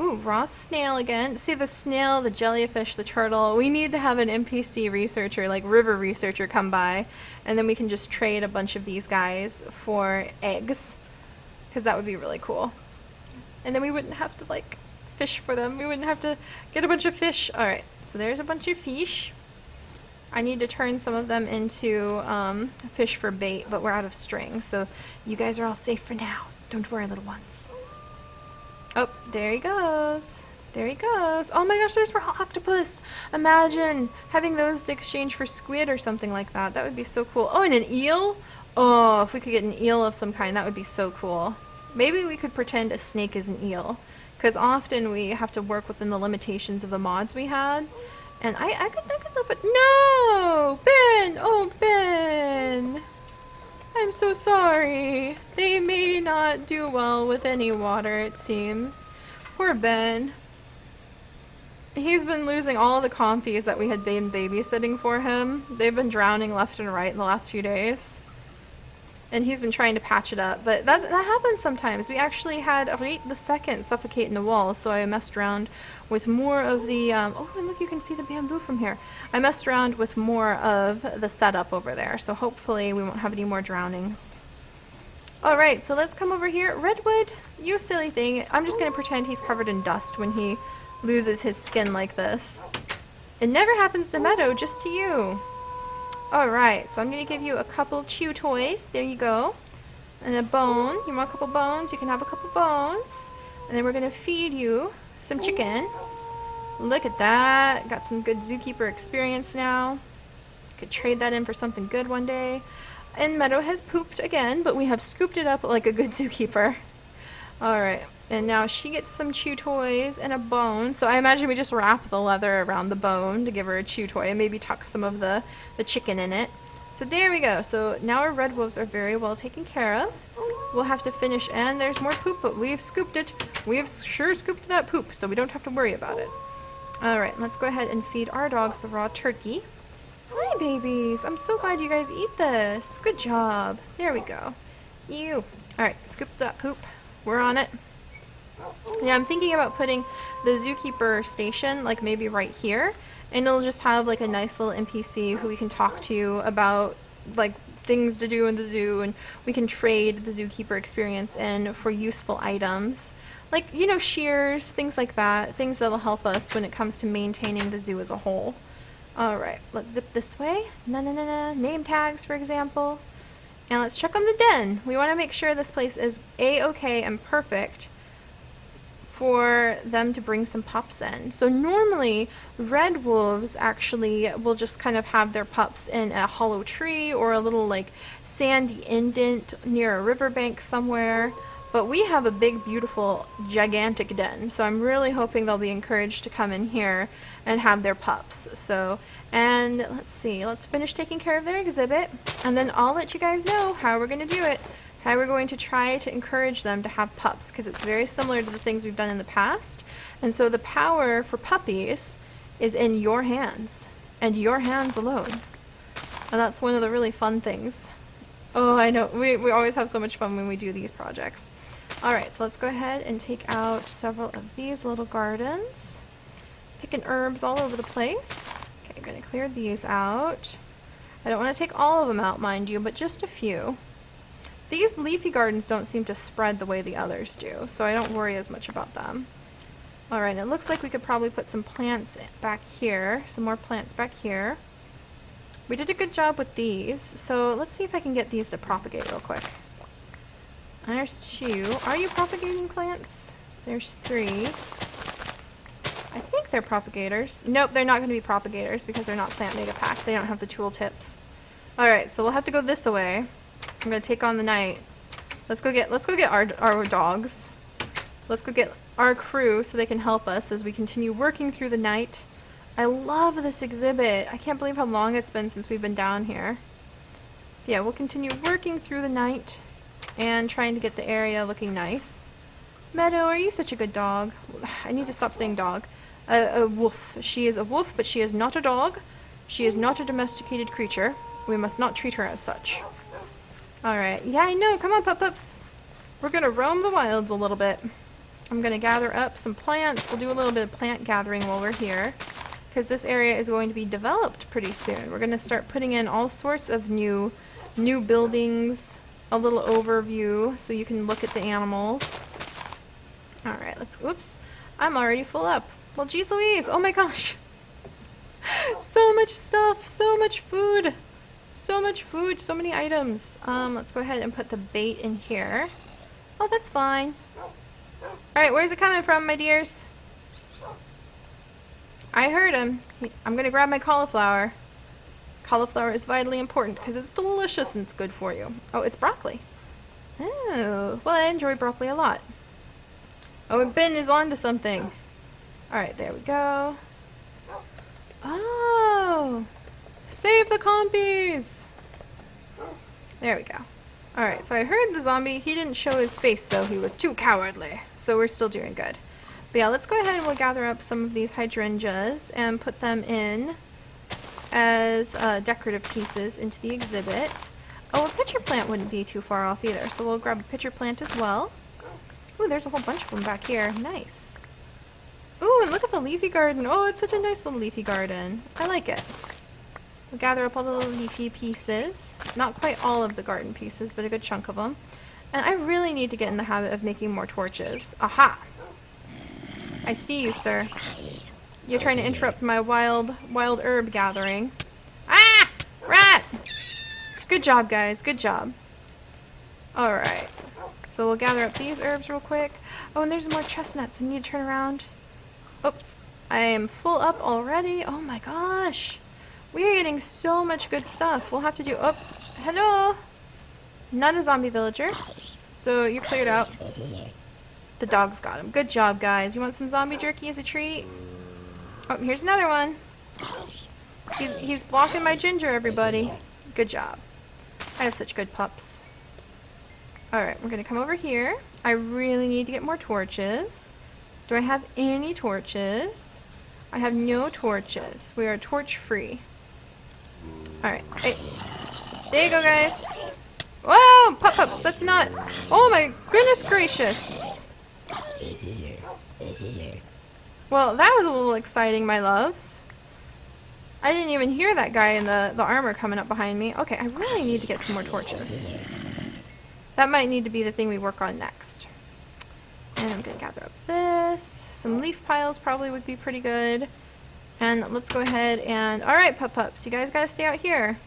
Ooh, raw snail again. See, the snail, the jellyfish, the turtle. We need to have an NPC researcher, like river researcher, come by, and then we can just trade a bunch of these guys for eggs, because that would be really cool. And then we wouldn't have to, like, fish for them. We wouldn't have to get a bunch of fish. Alright, so there's a bunch of fish. I need to turn some of them into fish for bait, but we're out of string. So you guys are all safe for now. Don't worry, little ones. Oh, there he goes. There he goes. Oh my gosh, there's for octopus. Imagine having those to exchange for squid or something like that. That would be so cool. Oh, and an eel? Oh, if we could get an eel of some kind, that would be so cool. Maybe we could pretend a snake is an eel. Because often we have to work within the limitations of the mods we had. And I could live with... No! Ben! Oh, Ben! I'm so sorry. They may not do well with any water, it seems. Poor Ben. He's been losing all the compies that we had been babysitting for him. They've been drowning left and right in the last few days. And he's been trying to patch it up, but that happens sometimes. We actually had Rate the Second suffocate in the wall, so I messed around with more of the, oh, and look, you can see the bamboo from here. I messed around with more of the setup over there, so hopefully we won't have any more drownings. Alright, so let's come over here. Redwood, you silly thing. I'm just going to pretend he's covered in dust when he loses his skin like this. It never happens to Meadow, just to you. Alright, so I'm going to give you a couple chew toys. There you go. And a bone. You want a couple bones? You can have a couple bones. And then we're going to feed you some chicken. Look at that. Got some good zookeeper experience now. Could trade that in for something good one day. And Meadow has pooped again, but we have scooped it up like a good zookeeper. Alright, and now she gets some chew toys and a bone. So I imagine we just wrap the leather around the bone to give her a chew toy and maybe tuck some of the chicken in it. So there we go. So now our red wolves are very well taken care of. We'll have to finish, and there's more poop, but we've scooped it. We've sure scooped that poop, so we don't have to worry about it. Alright, let's go ahead and feed our dogs the raw turkey. Hi, babies. I'm so glad you guys eat this. Good job. There we go. You. Alright, scoop that poop. We're on it. Yeah, I'm thinking about putting the Zookeeper Station, like maybe right here, and it'll just have like a nice little NPC who we can talk to about like things to do in the zoo, and we can trade the Zookeeper experience in for useful items. Like, you know, shears, things like that. Things that'll help us when it comes to maintaining the zoo as a whole. Alright, let's zip this way. Name tags, for example. And let's check on the den. We want to make sure this place is A-okay and perfect for them to bring some pups in. So normally, red wolves actually will just kind of have their pups in a hollow tree or a little like sandy indent near a riverbank somewhere. But we have a big, beautiful, gigantic den, so I'm really hoping they'll be encouraged to come in here and have their pups. So, and let's see, let's finish taking care of their exhibit, and then I'll let you guys know how we're going to do it, how we're going to try to encourage them to have pups, because it's very similar to the things we've done in the past. And so the power for puppies is in your hands, and your hands alone. And that's one of the really fun things. Oh, I know, we always have so much fun when we do these projects. Alright, so let's go ahead and take out several of these little gardens. Picking herbs all over the place. Okay, I'm going to clear these out. I don't want to take all of them out, mind you, but just a few. These leafy gardens don't seem to spread the way the others do, so I don't worry as much about them. Alright, it looks like we could probably put some plants back here. Some more plants back here. We did a good job with these, so let's see if I can get these to propagate real quick. There's 2. Are you propagating plants? There's 3. I think they're propagators. Nope, they're not going to be propagators because they're not plant mega pack. They don't have the tool tips. Alright, so we'll have to go this way. I'm going to take on the night. Let's go get our dogs. Let's go get our crew so they can help us as we continue working through the night. I love this exhibit. I can't believe how long it's been since we've been down here. Yeah, we'll continue working through the night and trying to get the area looking nice. Meadow, are you such a good dog? I need to stop saying dog. A wolf. She is a wolf, but she is not a dog. She is not a domesticated creature. We must not treat her as such. Alright. Yeah, I know. Come on, pup-pups. We're going to roam the wilds a little bit. I'm going to gather up some plants. We'll do a little bit of plant gathering while we're here, because this area is going to be developed pretty soon. We're going to start putting in all sorts of new buildings, a little overview so you can look at the animals. Alright, let's, oops. I'm already full up. Well, geez Louise. Oh my gosh. So much stuff. So much food. So much food. So many items. Let's go ahead and put the bait in here. Oh, that's fine. Alright, where's it coming from, my dears? I heard him. I'm gonna grab my cauliflower. Cauliflower is vitally important because it's delicious and it's good for you. Oh, it's broccoli. Oh, well, I enjoy broccoli a lot. Oh, Ben is on to something. Alright, there we go. Oh! Save the compies! There we go. Alright, so I heard the zombie. He didn't show his face, though. He was too cowardly. So we're still doing good. But yeah, let's go ahead and we'll gather up some of these hydrangeas and put them in as decorative pieces into the exhibit. Oh, a pitcher plant wouldn't be too far off either. So we'll grab a pitcher plant as well. Ooh, there's a whole bunch of them back here. Nice. Ooh, and look at the leafy garden. Oh, it's such a nice little leafy garden. I like it. We'll gather up all the little leafy pieces. Not quite all of the garden pieces, but a good chunk of them. And I really need to get in the habit of making more torches. Aha! I see you, sir. You're trying to interrupt my wild herb gathering. Ah! Rat! Good job, guys. Good job. Alright. So we'll gather up these herbs real quick. Oh, and there's more chestnuts. I need to turn around. Oops. I am full up already. Oh my gosh. We are getting so much good stuff. We'll have to do... Oh, hello! Not a zombie villager. So you're cleared out. The dog's got him. Good job, guys. You want some zombie jerky as a treat? Oh, here's another one. He's blocking my ginger, everybody. Good job. I have such good pups. Alright, we're gonna come over here. I really need to get more torches. Do I have any torches? I have no torches. We are torch free. Alright. Hey. There you go, guys. Whoa! Pups, that's not... Oh my goodness gracious. Well, that was a little exciting, my loves. I didn't even hear that guy in the armor coming up behind me. Okay, I really need to get some more torches. That might need to be the thing we work on next. And I'm going to gather up this. Some leaf piles probably would be pretty good. And let's go ahead and... Alright, pups, you guys got to stay out here.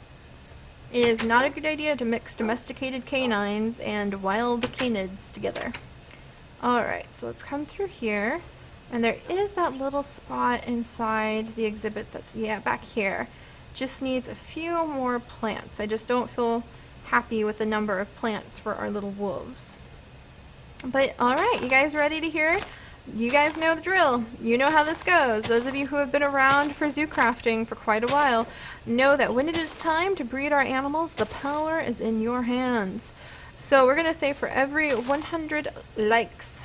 It is not a good idea to mix domesticated canines and wild canids together. Alright, so let's come through here. And there is that little spot inside the exhibit that's, yeah, back here. Just needs a few more plants. I just don't feel happy with the number of plants for our little wolves. But alright, you guys ready to hear? You guys know the drill. You know how this goes. Those of you who have been around for zoo crafting for quite a while know that when it is time to breed our animals, the power is in your hands. So we're going to say for every 100 likes,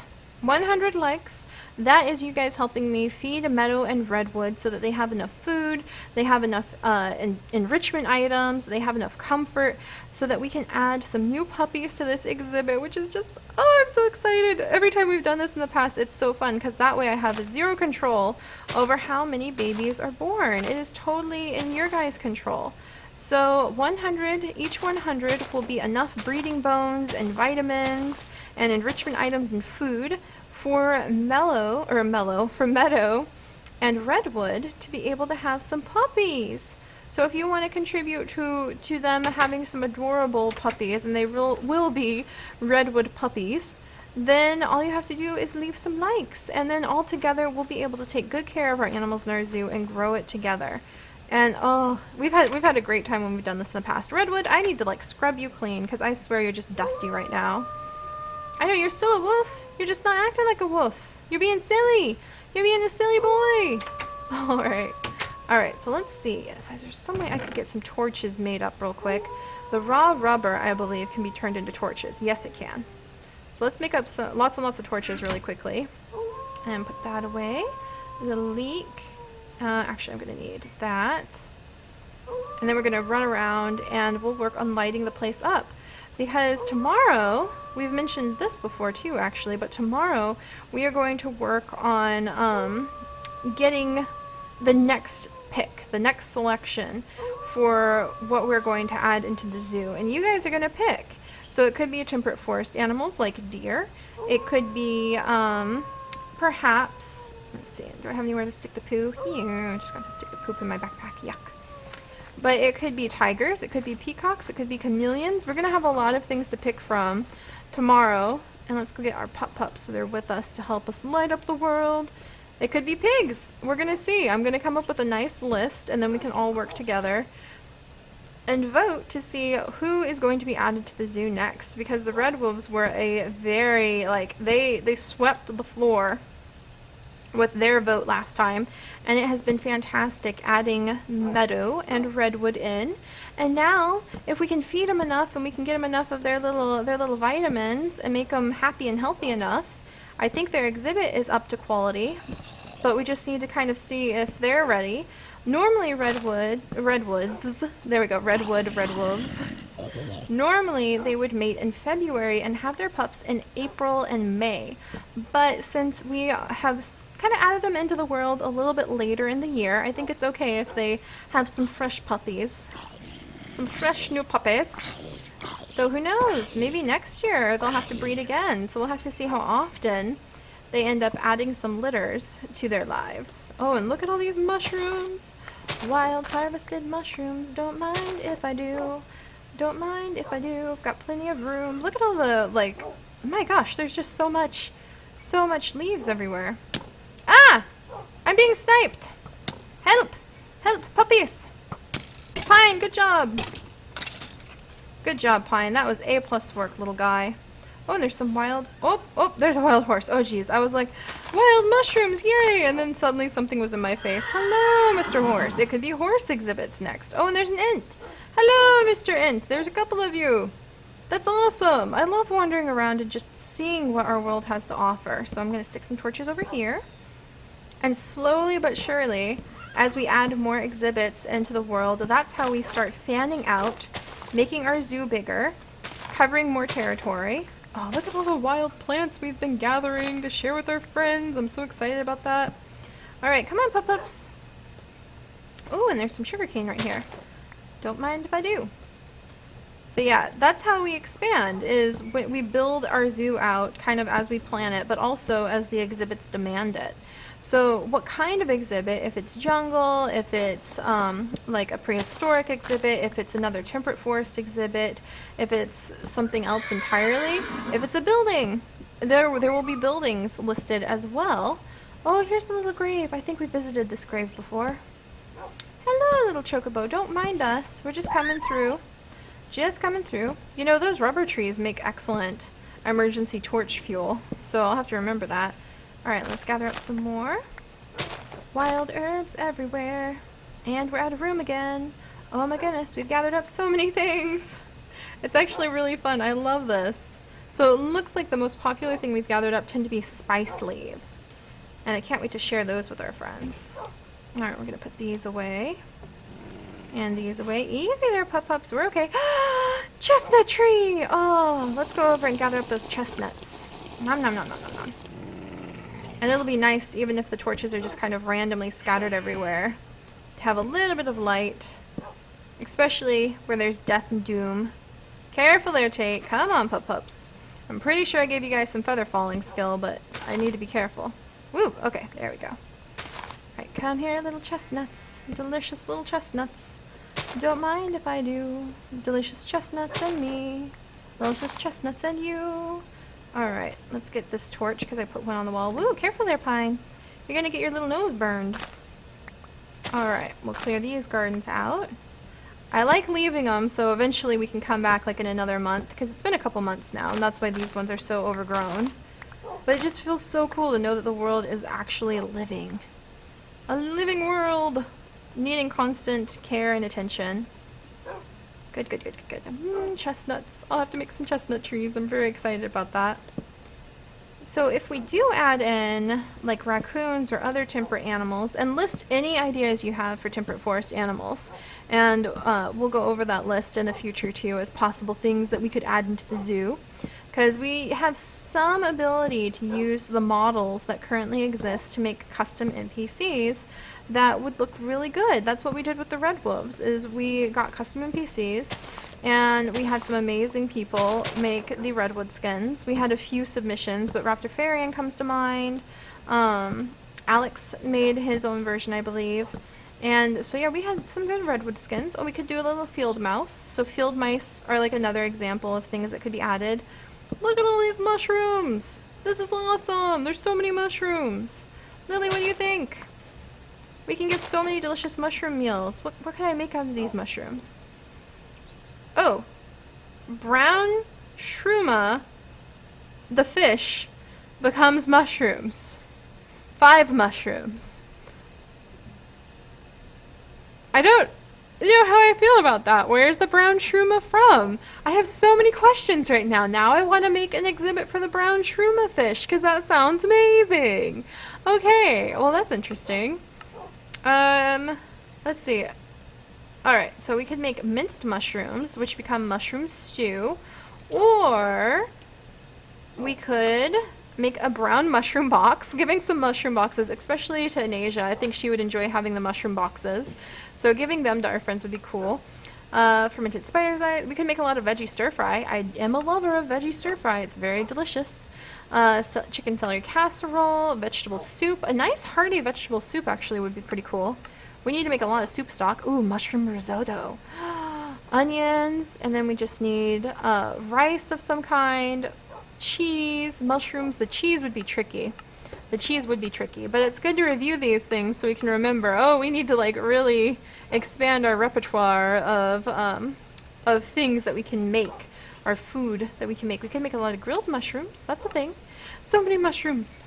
that is you guys helping me feed Meadow and Redwood so that they have enough food, they have enough enrichment items, they have enough comfort, so that we can add some new puppies to this exhibit, which is just, oh, I'm so excited. Every time we've done this in the past, it's so fun, because that way I have zero control over how many babies are born. It is totally in your guys' control. So 100, each 100 will be enough breeding bones and vitamins and enrichment items and food for Meadow and Redwood to be able to have some puppies. So if you want to contribute to them having some adorable puppies, and they will be Redwood puppies, then all you have to do is leave some likes, and then all together we'll be able to take good care of our animals in our zoo and grow it together. And oh, we've had a great time when we've done this in the past. Redwood, I need to like scrub you clean because I swear you're just dusty right now. I know, you're still a wolf. You're just not acting like a wolf. You're being silly. You're being a silly boy. Alright. Alright, so let's see. If there's some way I could get some torches made up real quick. The raw rubber, I believe, can be turned into torches. Yes, it can. So let's make up lots and lots of torches really quickly. And put that away. The leek. Actually, I'm going to need that. And then we're going to run around and we'll work on lighting the place up. Because tomorrow, we've mentioned this before too actually, but tomorrow we are going to work on getting the next pick, the next selection for what we're going to add into the zoo. And you guys are going to pick. So it could be temperate forest animals like deer. It could be perhaps, let's see, do I have anywhere to stick the poo? Yeah, just got to stick the poop in my backpack, yuck. But it could be tigers, it could be peacocks, it could be chameleons. We're going to have a lot of things to pick from tomorrow. And let's go get our pups so they're with us to help us light up the world. It could be pigs. We're going to see. I'm going to come up with a nice list and then we can all work together and vote to see who is going to be added to the zoo next. Because the red wolves were a very, like, they swept the floor with their vote last time, and it has been fantastic adding meadow and redwood in. And now if we can feed them enough and we can get them enough of their little vitamins and make them happy and healthy enough, I think their exhibit is up to quality, but we just need to kind of see if they're ready. Normally red wolves, normally they would mate in February and have their pups in April and May. But since we have kind of added them into the world a little bit later in the year, I think it's okay if they have some fresh puppies. Some fresh new puppies. Though who knows, maybe next year they'll have to breed again, so we'll have to see how often they end up adding some litters to their lives. Oh, and look at all these mushrooms. Wild harvested mushrooms. Don't mind if I do. Don't mind if I do. I've got plenty of room. Look at all the, like, oh my gosh, there's just so much leaves everywhere. Ah! I'm being sniped. Help! Help, puppies! Pine, good job. Good job, Pine. That was A+ work, little guy. Oh, and there's some wild... Oh, there's a wild horse. Oh, geez. I was like, wild mushrooms, yay! And then suddenly something was in my face. Hello, Mr. Horse. It could be horse exhibits next. Oh, and there's an int. Hello, Mr. Int. There's a couple of you. That's awesome. I love wandering around and just seeing what our world has to offer. So I'm going to stick some torches over here. And slowly but surely, as we add more exhibits into the world, that's how we start fanning out, making our zoo bigger, covering more territory. Oh, look at all the wild plants we've been gathering to share with our friends. I'm so excited about that. Alright, come on, pup-pups. Oh, and there's some sugarcane right here. Don't mind if I do. But yeah, that's how we expand, is we build our zoo out kind of as we plan it, but also as the exhibits demand it. So what kind of exhibit, if it's jungle, if it's like a prehistoric exhibit, if it's another temperate forest exhibit, if it's something else entirely, if it's a building, there will be buildings listed as well. Oh, here's the little grave. I think we visited this grave before. Hello, little chocobo. Don't mind us. We're just coming through. Just coming through. You know, those rubber trees make excellent emergency torch fuel, so I'll have to remember that. Alright, let's gather up some more. Wild herbs everywhere. And we're out of room again. Oh my goodness, we've gathered up so many things. It's actually really fun. I love this. So it looks like the most popular thing we've gathered up tend to be spice leaves. And I can't wait to share those with our friends. Alright, we're going to put these away. And these away. Easy there, pup-pups. We're okay. Chestnut tree! Oh, let's go over and gather up those chestnuts. Nom nom nom nom nom nom. And it'll be nice, even if the torches are just kind of randomly scattered everywhere, to have a little bit of light. Especially where there's death and doom. Careful there, Tate. Come on, pup-pups. I'm pretty sure I gave you guys some feather falling skill, but I need to be careful. Woo! Okay, there we go. Alright, come here, little chestnuts. Delicious little chestnuts. Don't mind if I do. Delicious chestnuts and me. Delicious chestnuts and you. Alright, let's get this torch because I put one on the wall. Woo, careful there, Pine. You're gonna get your little nose burned. Alright, we'll clear these gardens out. I like leaving them so eventually we can come back like in another month, because it's been a couple months now and that's why these ones are so overgrown. But it just feels so cool to know that the world is actually living. A living world needing constant care and attention. Good, good, good, good, good. Chestnuts. I'll have to make some chestnut trees. I'm very excited about that. So if we do add in like raccoons or other temperate animals, and list any ideas you have for temperate forest animals, and we'll go over that list in the future too as possible things that we could add into the zoo, because we have some ability to use the models that currently exist to make custom NPCs that would look really good. That's what we did with the red wolves, is we got custom NPCs And we had some amazing people make the redwood skins. We had a few submissions, but Raptorfarian comes to mind. Alex made his own version, I believe. And so yeah, we had some good redwood skins. Oh, we could do a little field mouse. So field mice are like another example of things that could be added. Look at all these mushrooms! This is awesome! There's so many mushrooms! Lily, what do you think? We can give so many delicious mushroom meals. What can I make out of these mushrooms? Oh, brown shruma, the fish, becomes mushrooms. 5 mushrooms. I don't know how I feel about that. Where's the brown shruma from? I have so many questions right now. Now I want to make an exhibit for the brown shruma fish because that sounds amazing. Okay, well that's interesting. Let's see. Alright, so we could make minced mushrooms, which become mushroom stew, or we could make a brown mushroom box, giving some mushroom boxes, especially to Anasia. I think she would enjoy having the mushroom boxes, so giving them to our friends would be cool. Fermented spider's eye. We could make a lot of veggie stir fry. I am a lover of veggie stir fry. It's very delicious. Chicken celery casserole, vegetable soup. A nice hearty vegetable soup actually would be pretty cool. We need to make a lot of soup stock. Ooh, mushroom risotto. Onions, and then we just need rice of some kind, cheese, mushrooms. The cheese would be tricky. The cheese would be tricky, but it's good to review these things so we can remember, oh, we need to like really expand our repertoire of things that we can make, our food that we can make. We can make a lot of grilled mushrooms. That's a thing. So many mushrooms.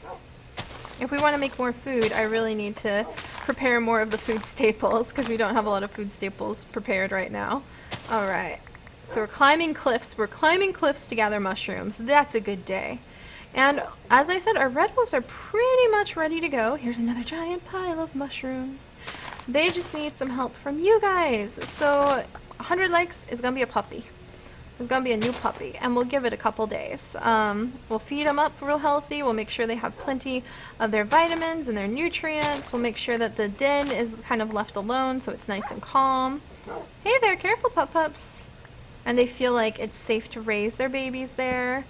If we want to make more food, I really need to prepare more of the food staples because we don't have a lot of food staples prepared right now. All right. So we're climbing cliffs. We're climbing cliffs to gather mushrooms. That's a good day. And as I said, our red wolves are pretty much ready to go. Here's another giant pile of mushrooms. They just need some help from you guys. So 100 likes is going to be a puppy. It's going to be a new puppy, and we'll give it a couple days. We'll feed them up real healthy. We'll make sure they have plenty of their vitamins and their nutrients. We'll make sure that the den is kind of left alone so it's nice and calm. Hey there, careful pup-pups. And they feel like it's safe to raise their babies there.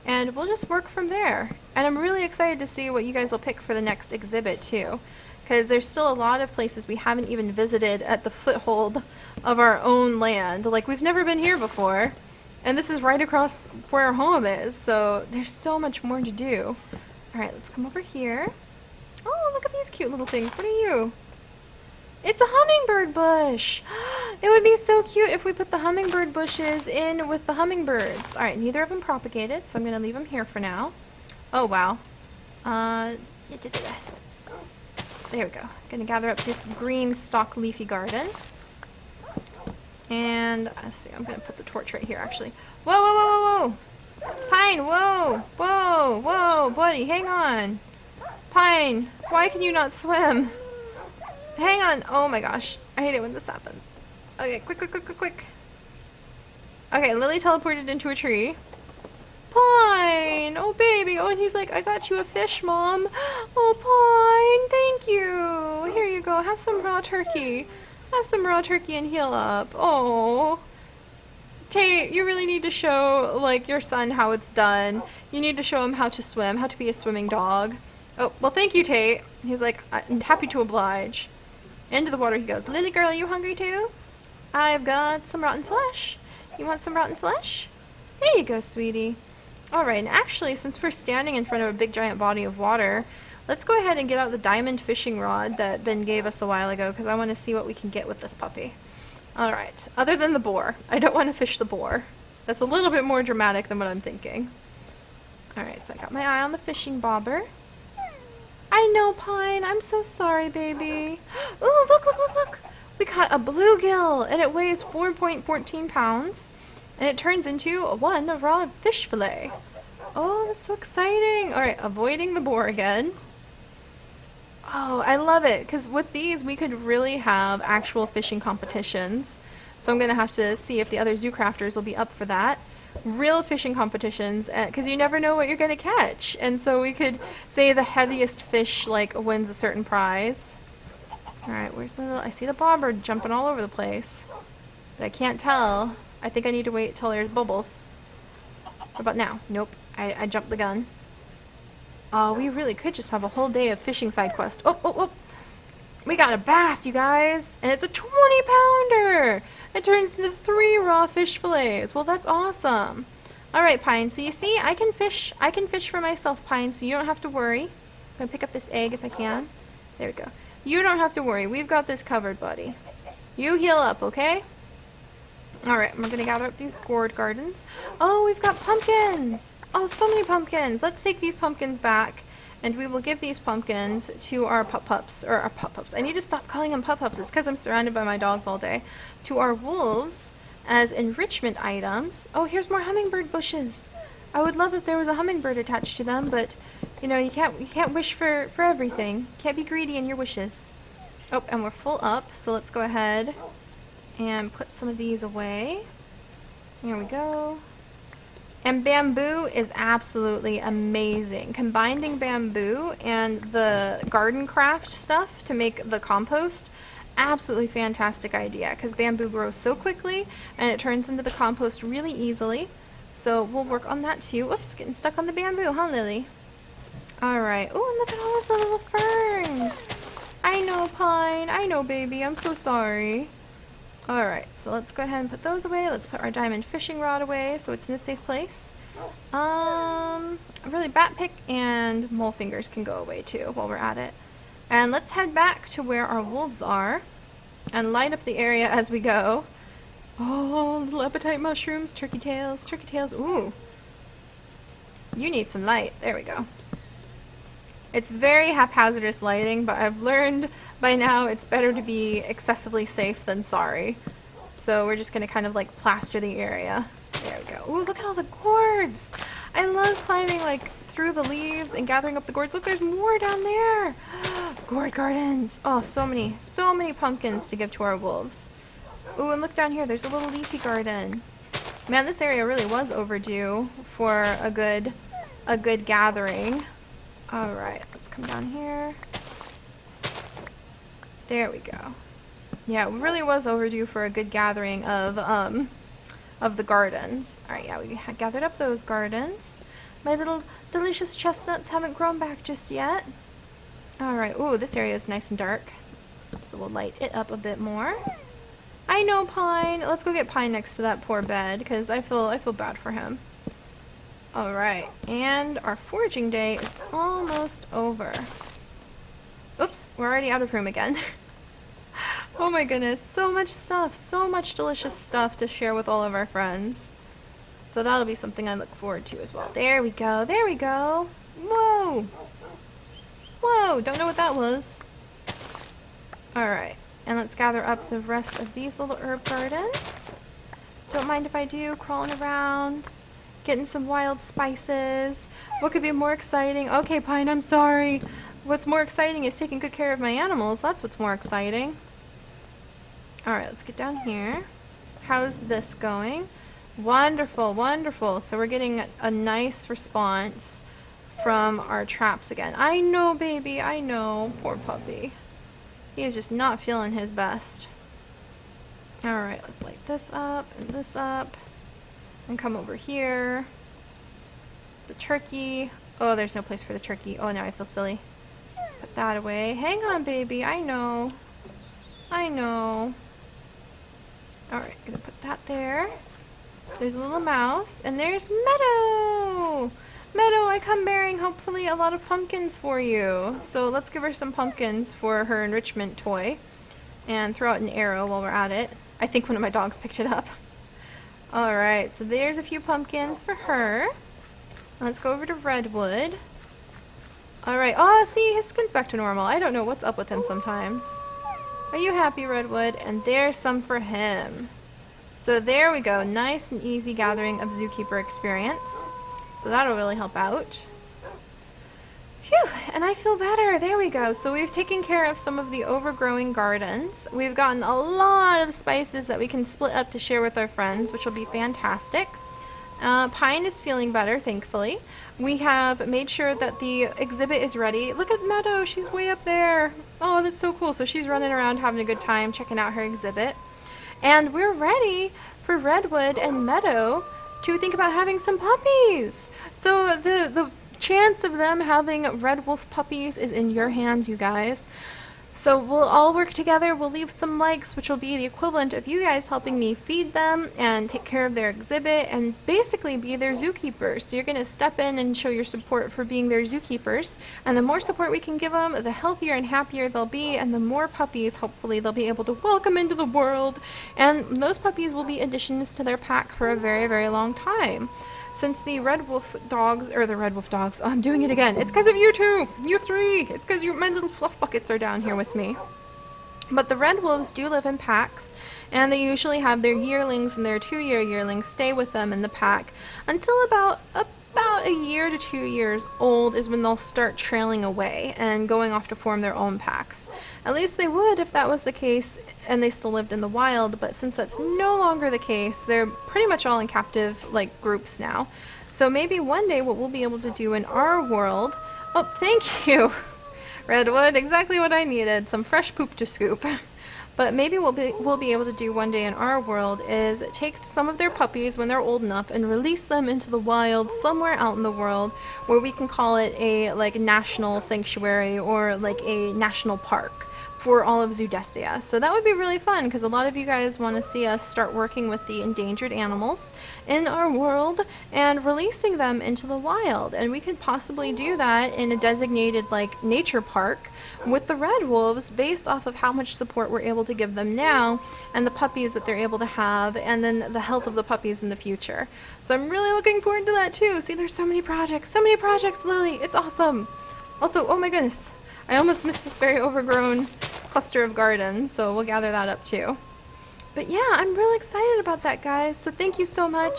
And we'll just work from there. And I'm really excited to see what you guys will pick for the next exhibit too. Because there's still a lot of places we haven't even visited at the foothold of our own land. Like, we've never been here before. And this is right across where our home is, so there's so much more to do. Alright, let's come over here. Oh, look at these cute little things. What are you? It's a hummingbird bush! It would be so cute if we put the hummingbird bushes in with the hummingbirds. Alright, neither of them propagated, so I'm going to leave them here for now. Oh, wow. There we go. Gonna gather up this green stalk leafy garden. And let's see, I'm gonna put the torch right here actually. Whoa, whoa, whoa, whoa, whoa! Pine, whoa! Whoa, whoa, buddy, hang on! Pine, why can you not swim? Hang on! Oh my gosh, I hate it when this happens. Okay, quick, quick, quick, quick, quick. Okay, Lily teleported into a tree. Pine! Oh baby! Oh, and he's like, I got you a fish, Mom! Oh, Pine, thank you! Here you go, have some raw turkey. Have some raw turkey and heal up. Oh, Tate, you really need to show like your son how it's done. You need to show him how to swim, how to be a swimming dog. Oh, well, thank you, Tate. He's like, I'm happy to oblige. Into the water he goes. Lily girl, are you hungry too? I've got some rotten flesh. You want some rotten flesh? There you go, sweetie. All right, and actually, since we're standing in front of a big giant body of water, let's go ahead and get out the diamond fishing rod that Ben gave us a while ago because I want to see what we can get with this puppy. Alright, other than the boar. I don't want to fish the boar. That's a little bit more dramatic than what I'm thinking. Alright, so I got my eye on the fishing bobber. I know, Pine. I'm so sorry, baby. Ooh, look, look, look, look. We caught a bluegill and it weighs 4.14 pounds. And it turns into one raw fish fillet. Oh, that's so exciting. Alright, avoiding the boar again. Oh, I love it, because with these we could really have actual fishing competitions. So I'm going to have to see if the other zoo crafters will be up for that. Real fishing competitions, because you never know what you're going to catch. And so we could say the heaviest fish like wins a certain prize. Alright, where's my little... I see the bobber jumping all over the place. But I can't tell I think I need to wait till there's bubbles. What about now? Nope. I jumped the gun. Oh, we really could just have a whole day of fishing side quest. Oh, oh, oh. We got a bass, you guys. And it's a 20-pounder. It turns into 3 raw fish fillets. Well, that's awesome. All right, Pine. So you see, I can fish for myself, Pine, so you don't have to worry. I'm going to pick up this egg if I can. There we go. You don't have to worry. We've got this covered, buddy. You heal up, okay? Alright, we're gonna gather up these gourd gardens. Oh, we've got pumpkins! Oh, so many pumpkins! Let's take these pumpkins back, and we will give these pumpkins to our pup-pups. Or our pup-pups. I need to stop calling them pup-pups. It's because I'm surrounded by my dogs all day. To our wolves as enrichment items. Oh, here's more hummingbird bushes! I would love if there was a hummingbird attached to them, but, you know, you can't wish for everything. Can't be greedy in your wishes. Oh, and we're full up, so let's go ahead and put some of these away. Here we go. And bamboo is absolutely amazing. Combining bamboo and the garden craft stuff to make the compost, absolutely fantastic idea, because bamboo grows so quickly and it turns into the compost really easily. So we'll work on that too. Oops, getting stuck on the bamboo, huh, Lily? Alright. Oh, and look at all of the little ferns. I know, Pine. I know, baby. I'm so sorry. Alright, so let's go ahead and put those away. Let's put our diamond fishing rod away so it's in a safe place. Really, bat pick and mole fingers can go away too while we're at it. And let's head back to where our wolves are and light up the area as we go. Oh, little appetite mushrooms, turkey tails, ooh. You need some light. There we go. It's very haphazardous lighting, but I've learned by now it's better to be excessively safe than sorry. So we're just going to kind of like plaster the area. There we go. Ooh, look at all the gourds. I love climbing like through the leaves and gathering up the gourds. Look, there's more down there. Gourd gardens. Oh, so many pumpkins to give to our wolves. Ooh, and look down here. There's a little leafy garden. Man, this area really was overdue for a good gathering. Alright, let's come down here. There we go. Yeah, it really was overdue for a good gathering of the gardens. Alright, yeah, we gathered up those gardens. My little delicious chestnuts haven't grown back just yet. Alright, ooh, this area is nice and dark. So we'll light it up a bit more. I know, Pine. Let's go get Pine next to that poor bed, because I feel bad for him. Alright, and our foraging day is almost over. Oops, we're already out of room again. Oh my goodness, so much stuff, so much delicious stuff to share with all of our friends. So that'll be something I look forward to as well. There we go, there we go. Whoa! Whoa, don't know what that was. Alright, and let's gather up the rest of these little herb gardens. Don't mind if I do, crawling around. Getting some wild spices. What could be more exciting? Okay, Pine, I'm sorry. What's more exciting is taking good care of my animals. That's what's more exciting. Alright, let's get down here. How's this going? Wonderful, wonderful. So we're getting a nice response from our traps again. I know, baby, I know. Poor puppy. He is just not feeling his best. Alright, let's light this up and this up. And come over here. The turkey. Oh, there's no place for the turkey. Oh, now I feel silly. Put that away. Hang on, baby. I know. I know. Alright, gonna put that there. There's a little mouse. And there's Meadow! Meadow, I come bearing hopefully a lot of pumpkins for you. So let's give her some pumpkins for her enrichment toy. And throw out an arrow while we're at it. I think one of my dogs picked it up. Alright, so there's a few pumpkins for her. Let's go over to Redwood. Alright, oh, see, his skin's back to normal. I don't know what's up with him sometimes. Are you happy, Redwood? And there's some for him. So there we go. Nice and easy gathering of Zookeeper experience. So that'll really help out. Phew, and I feel better. There we go. So we've taken care of some of the overgrowing gardens. We've gotten a lot of spices that we can split up to share with our friends, which will be fantastic. Pine is feeling better, thankfully. We have made sure that the exhibit is ready. Look at Meadow. She's way up there. Oh, that's so cool. So she's running around having a good time checking out her exhibit. And we're ready for Redwood and Meadow to think about having some puppies. So the chance of them having red wolf puppies is in your hands, you guys. So we'll all work together. We'll leave some likes, which will be the equivalent of you guys helping me feed them and take care of their exhibit and basically be their zookeepers. So you're going to step in and show your support for being their zookeepers. And the more support we can give them, the healthier and happier they'll be, and the more puppies, hopefully, they'll be able to welcome into the world. And those puppies will be additions to their pack for a very, very long time. Since the red wolf dogs, oh, I'm doing it again. It's because of you two, you three. It's because my little fluff buckets are down here with me. But the red wolves do live in packs, and they usually have their yearlings and their 2-year yearlings stay with them in the pack until about a year to 2 years old is when they'll start trailing away and going off to form their own packs. At least they would if that was the case and they still lived in the wild, but since that's no longer the case, they're pretty much all in captive groups now. So maybe one day what we'll be able to do in our world... Oh, thank you! Redwood, exactly what I needed. Some fresh poop to scoop. But maybe we'll be able to do one day in our world is take some of their puppies when they're old enough and release them into the wild somewhere out in the world where we can call it a national sanctuary or a national park for all of Zoodesia. So that would be really fun because a lot of you guys want to see us start working with the endangered animals in our world and releasing them into the wild. And we could possibly do that in a designated nature park with the red wolves based off of how much support we're able to give them now and the puppies that they're able to have and then the health of the puppies in the future. So I'm really looking forward to that too. See, there's so many projects, Lily. It's awesome. Also, oh my goodness, I almost missed this very overgrown cluster of gardens, so we'll gather that up too. But yeah, I'm really excited about that, guys. So thank you so much.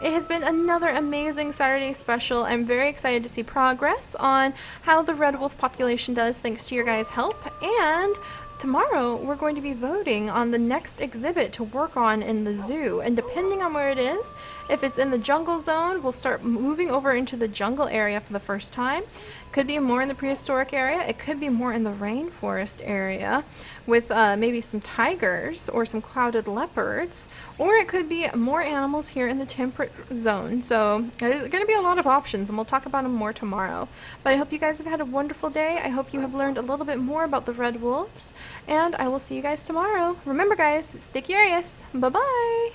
It has been another amazing Saturday special. I'm very excited to see progress on how the red wolf population does thanks to your guys' help. And tomorrow we're going to be voting on the next exhibit to work on in the zoo. And depending on where it is, if it's in the jungle zone, we'll start moving over into the jungle area for the first time. Could be more in the prehistoric area. It could be more in the rainforest area with maybe some tigers or some clouded leopards. Or it could be more animals here in the temperate zone. So there's going to be a lot of options and we'll talk about them more tomorrow. But I hope you guys have had a wonderful day. I hope you have learned a little bit more about the red wolves. And I will see you guys tomorrow. Remember guys, stay curious. Bye-bye.